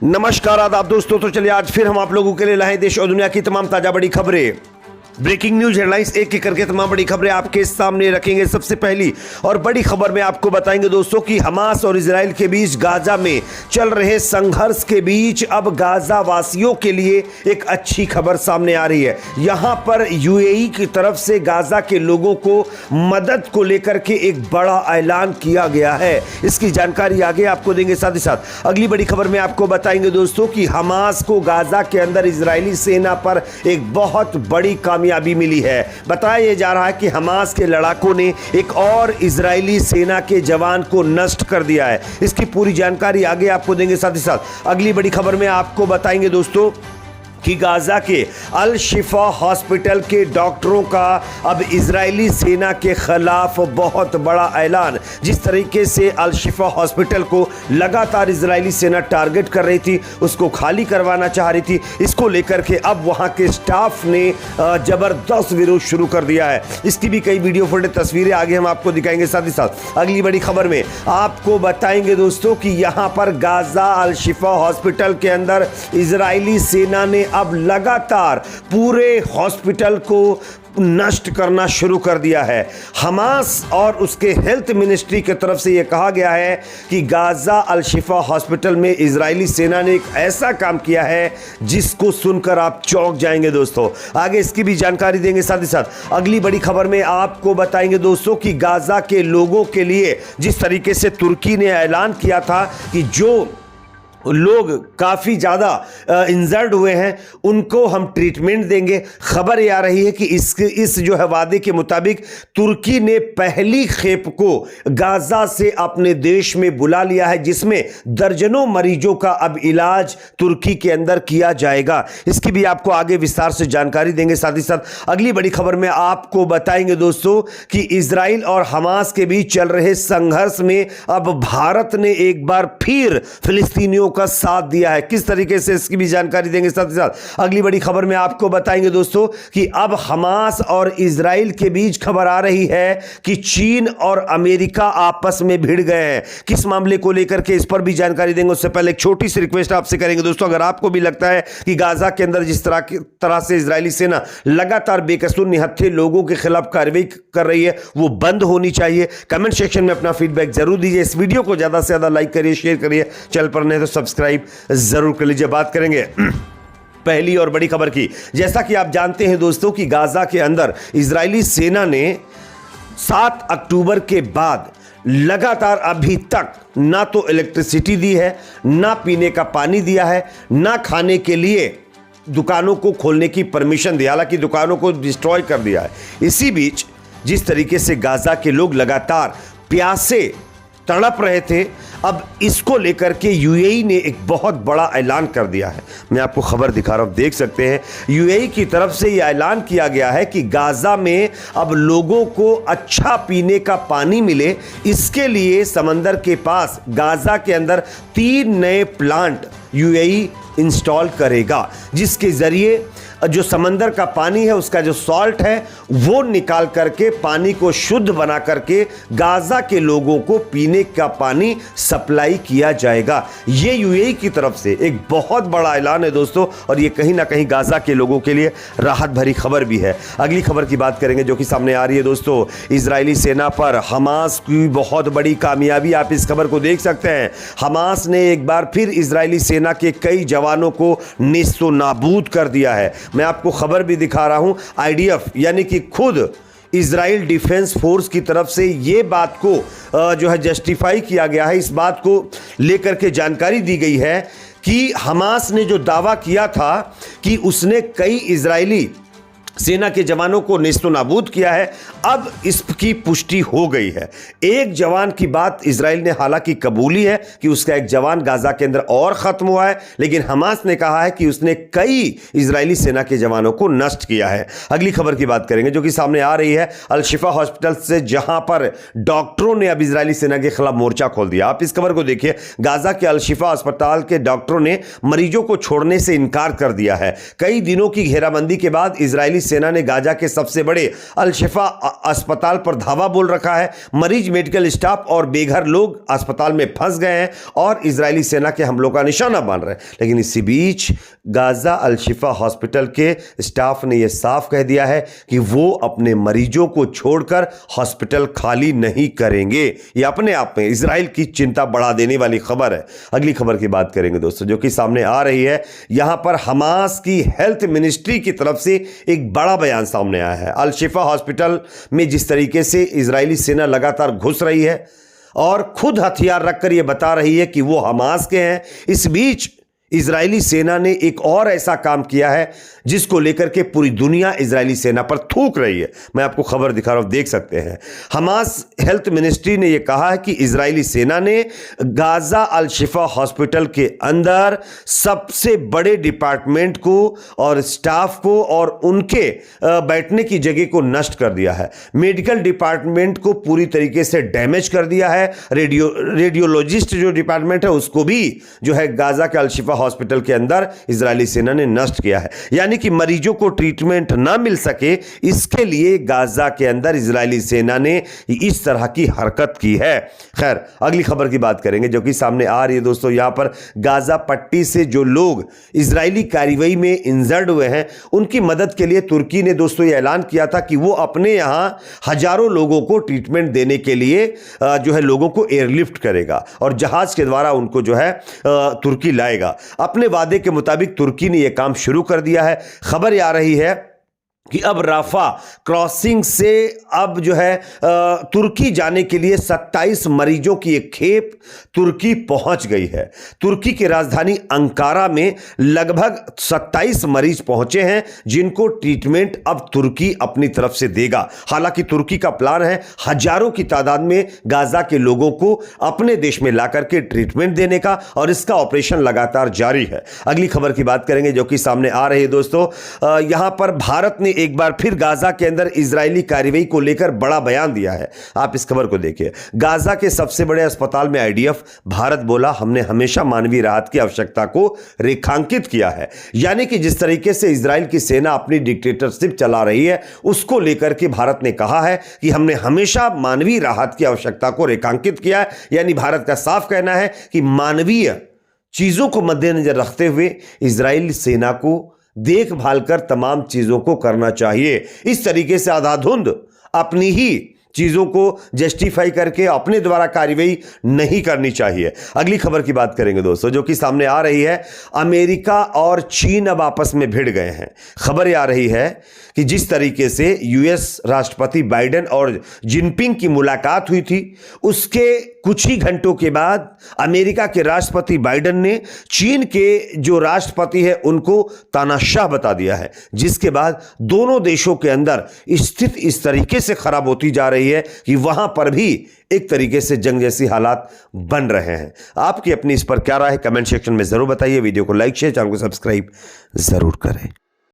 नमस्कार आदाब दोस्तों। तो चलिए आज फिर हम आप लोगों के लिए लाए देश और दुनिया की तमाम ताजा बड़ी खबरें, ब्रेकिंग न्यूज हेडलाइंस, एक एक करके तमाम बड़ी खबरें आपके सामने रखेंगे। सबसे पहली और बड़ी खबर में आपको बताएंगे दोस्तों कि हमास और इजराइल के बीच गाजा में चल रहे संघर्ष के बीच अब गाजा वासियों के लिए एक अच्छी खबर सामने आ रही है। यहां पर यूएई की तरफ से गाजा के लोगों को मदद को लेकर के एक बड़ा ऐलान किया गया है। इसकी जानकारी आगे आपको देंगे। साथ ही साथ अगली बड़ी खबर में आपको बताएंगे दोस्तों कि हमास को गाजा के अंदर इजरायली सेना पर एक बहुत बड़ी कामयाबी मिली है। बताया जा रहा है कि हमास के लड़ाकों ने एक और इजरायली सेना के जवान को नष्ट कर दिया है। इसकी पूरी जानकारी आगे आपको देंगे। साथ ही साथ अगली बड़ी खबर में आपको बताएंगे दोस्तों कि गाजा के अल शिफा हॉस्पिटल के डॉक्टरों का अब इजरायली सेना के खिलाफ बहुत बड़ा ऐलान। जिस तरीके से अल शिफा हॉस्पिटल को लगातार इजरायली सेना टारगेट कर रही थी, उसको खाली करवाना चाह रही थी, इसको लेकर के अब वहां के स्टाफ ने जबरदस्त विरोध शुरू कर दिया है। इसकी भी कई वीडियो फुटेज तस्वीरें आगे हम आपको दिखाएंगे। साथ ही साथ अगली बड़ी खबर में आपको बताएंगे दोस्तों कि यहां पर गाजा अल शिफा हॉस्पिटल के अंदर इजरायली सेना ने अब लगातार पूरे हॉस्पिटल को नष्ट करना शुरू कर दिया है। हमास और उसके हेल्थ मिनिस्ट्री की तरफ से यह कहा गया है कि गाजा अल शिफा हॉस्पिटल में इजरायली सेना ने एक ऐसा काम किया है जिसको सुनकर आप चौंक जाएंगे दोस्तों। आगे इसकी भी जानकारी देंगे। साथ ही साथ अगली बड़ी खबर में आपको बताएंगे दोस्तों कि गाजा के लोगों के लिए जिस तरीके से तुर्की ने ऐलान किया था कि जो लोग काफ़ी ज़्यादा इंजर्ड हुए हैं उनको हम ट्रीटमेंट देंगे। खबर ये आ रही है कि इस जो है वादे के मुताबिक तुर्की ने पहली खेप को गाजा से अपने देश में बुला लिया है, जिसमें दर्जनों मरीजों का अब इलाज तुर्की के अंदर किया जाएगा। इसकी भी आपको आगे विस्तार से जानकारी देंगे। साथ ही साथ अगली बड़ी खबर में आपको बताएंगे दोस्तों कि इजराइल और हमास के बीच चल रहे संघर्ष में अब भारत ने एक बार फिर फिलिस्तीनियों का साथ दिया है। किस तरीके से, इसकी भी जानकारी देंगे। साथ ही साथ अगली बड़ी खबर में आपको बताएंगे दोस्तों कि अब हमास और इजराइल के बीच खबर आ रही है कि चीन और अमेरिका आपस में भिड़ गए हैं। किस मामले को लेकर के, इस पर भी जानकारी देंगे। उससे पहले एक छोटी सी रिक्वेस्ट आपसे करेंगे दोस्तों, अगर आपको भी लगता है कि गाजा के अंदर जिस तरह से इजरायली सेना लगातार बेकसूर निहत्थे लोगों के खिलाफ कार्रवाई कर रही है वो बंद होनी चाहिए, कमेंट सेक्शन में अपना फीडबैक जरूर दीजिए। इस वीडियो को ज्यादा से ज्यादा लाइक करिए, शेयर करिए, चैनल पर नहीं तो सब्सक्राइब जरूर कर लीजिए। बात करेंगे पहली और बड़ी खबर की। जैसा कि आप जानते हैं दोस्तों कि गाजा के अंदर इजरायली सेना ने 7 अक्टूबर के बाद लगातार अभी तक ना तो इलेक्ट्रिसिटी दी है, ना पीने का पानी दिया है, ना खाने के लिए दुकानों को खोलने की परमिशन दी, हालांकि दुकानों को डिस्ट्रॉय कर दिया है। इसी बीच जिस तरीके से गाजा के लोग लगातार प्यासे तड़प रहे थे, अब इसको लेकर के यूएई ने एक बहुत बड़ा ऐलान कर दिया है। मैं आपको खबर दिखा रहा हूं, देख सकते हैं। यूएई की तरफ से यह ऐलान किया गया है कि गाजा में अब लोगों को अच्छा पीने का पानी मिले, इसके लिए समंदर के पास गाजा के अंदर 3 नए प्लांट यूएई इंस्टॉल करेगा, जिसके जरिए जो समंदर का पानी है उसका जो सॉल्ट है वो निकाल करके पानी को शुद्ध बना करके गाजा के लोगों को पीने का पानी सप्लाई किया जाएगा। ये यूएई की तरफ से एक बहुत बड़ा ऐलान है दोस्तों, और ये कहीं ना कहीं गाजा के लोगों के लिए राहत भरी खबर भी है। अगली खबर की बात करेंगे जो कि सामने आ रही है दोस्तों, इजरायली सेना पर हमास की बहुत बड़ी कामयाबी। आप इस खबर को देख सकते हैं। हमास ने एक बार फिर इजरायली सेना के कई जवानों को नेस्तो नाबूद कर दिया है। मैं आपको खबर भी दिखा रहा हूं, आईडीएफ यानी कि खुद इजराइल डिफेंस फोर्स की तरफ से ये बात को जो है जस्टिफाई किया गया है। इस बात को लेकर के जानकारी दी गई है कि हमास ने जो दावा किया था कि उसने कई इजरायली सेना के जवानों को नेस्तो नाबूद किया है, अब इसकी पुष्टि हो गई है। एक जवान की बात इजराइल ने हालांकि कबूली है कि उसका एक जवान गाजा के अंदर और खत्म हुआ है, लेकिन हमास ने कहा है कि उसने कई इजरायली सेना के जवानों को नष्ट किया है। अगली खबर की बात करेंगे जो कि सामने आ रही है अल शिफा हॉस्पिटल से, जहां पर डॉक्टरों ने अब इजरायली सेना के खिलाफ मोर्चा खोल दिया। आप इस खबर को देखिए। गाजा के अल शिफा अस्पताल के डॉक्टरों ने मरीजों को छोड़ने से इनकार कर दिया है। कई दिनों की घेराबंदी के बाद इजरायली सेना ने गाजा के सबसे बड़े अल शिफा अस्पताल पर धावा बोल रखा है। मरीज, मेडिकल स्टाफ और बेघर लोग अस्पताल में फंस गए हैं और इजरायली सेना के हमलों का निशाना बन रहे हैं। लेकिन इसी बीच गाजा अल शिफा हॉस्पिटल के स्टाफ ने यह साफ कह दिया है कि वो अपने मरीजों को छोड़कर हॉस्पिटल खाली नहीं करेंगे। यह अपने आप में इजराइल की चिंता बढ़ा देने वाली खबर है। अगली खबर की बात करेंगे दोस्तों, जो कि सामने आ रही है। यहां पर हमास की हेल्थ मिनिस्ट्री की तरफ से एक बड़ा बयान सामने आया है। अल शिफा हॉस्पिटल में जिस तरीके से इजरायली सेना लगातार घुस रही है और खुद हथियार रखकर यह बता रही है कि वो हमास के हैं, इस बीच इजरायली सेना ने एक और ऐसा काम किया है जिसको लेकर के पूरी दुनिया इजरायली सेना पर थूक रही है। मैं आपको खबर दिखा रहा हूं, देख सकते हैं। हमास हेल्थ मिनिस्ट्री ने यह कहा है कि इजरायली सेना ने गाजा अल शिफा हॉस्पिटल के अंदर सबसे बड़े डिपार्टमेंट को और स्टाफ को और उनके बैठने की जगह को नष्ट कर दिया है। मेडिकल डिपार्टमेंट को पूरी तरीके से डैमेज कर दिया है। रेडियोलॉजिस्ट जो डिपार्टमेंट है उसको भी जो है गाजा के अल शिफा हॉस्पिटल के अंदर इजरायली सेना ने नष्ट किया है। यानी कि मरीजों को ट्रीटमेंट ना मिल सके, इसके लिए गाजा के अंदर इजरायली सेना ने इस तरह की हरकत की है। खैर, अगली खबर की बात करेंगे जो कि सामने आ रही है दोस्तों। यहां पर गाजा पट्टी से जो लोग इजरायली कार्रवाई में इंजर्ड हुए हैं उनकी मदद के लिए तुर्की ने दोस्तों यह ऐलान किया था कि वो अपने यहां हजारों लोगों को ट्रीटमेंट देने के लिए जो है लोगों को एयरलिफ्ट करेगा और जहाज के द्वारा उनको जो है तुर्की लाएगा। अपने वादे के मुताबिक तुर्की ने यह काम शुरू कर दिया है। खबर आ रही है कि अब राफा क्रॉसिंग से अब जो है तुर्की जाने के लिए 27 मरीजों की एक खेप तुर्की पहुंच गई है। तुर्की की राजधानी अंकारा में लगभग 27 मरीज पहुंचे हैं जिनको ट्रीटमेंट अब तुर्की अपनी तरफ से देगा। हालांकि तुर्की का प्लान है हजारों की तादाद में गाजा के लोगों को अपने देश में लाकर के ट्रीटमेंट देने का और इसका ऑपरेशन लगातार जारी है। अगली खबर की बात करेंगे जो कि सामने आ रही है दोस्तों। यहां पर भारत ने एक बार फिर गाजा के अंदर इजरायली कार्रवाई को लेकर बड़ा बयान दिया है। आप इस खबर को देखिए। गाजा के सबसे बड़े अस्पताल में आईडीएफ, भारत बोला हमने हमेशा मानवीय राहत की आवश्यकता को रेखांकित किया है। यानी कि जिस तरीके से इजराइल की सेना अपनी डिक्टेटरशिप चला रही है उसको लेकर के भारत ने कहा है कि हमने हमेशा मानवीय राहत की आवश्यकता को रेखांकित किया है। यानी भारत का साफ कहना है कि मानवीय चीजों को मद्देनजर रखते हुए इजराइल सेना को देखभाल कर तमाम चीजों को करना चाहिए। इस तरीके से आधाधुंध अपनी ही चीजों को जस्टिफाई करके अपने द्वारा कार्रवाई नहीं करनी चाहिए। अगली खबर की बात करेंगे दोस्तों जो कि सामने आ रही है। अमेरिका और चीन अब आपस में भिड़ गए हैं। खबर आ रही है कि जिस तरीके से यूएस राष्ट्रपति बाइडेन और जिनपिंग की मुलाकात हुई थी उसके कुछ ही घंटों के बाद अमेरिका के राष्ट्रपति बाइडेन ने चीन के जो राष्ट्रपति है उनको तानाशाह बता दिया है, जिसके बाद दोनों देशों के अंदर स्थिति इस तरीके से खराब होती जा रही है कि वहां पर भी एक तरीके से जंग जैसी हालात बन रहे हैं। आपकी अपनी इस पर क्या राय है कमेंट सेक्शन में जरूर बताइए। वीडियो को लाइक शेयर, चैनल को सब्सक्राइब जरूर करें।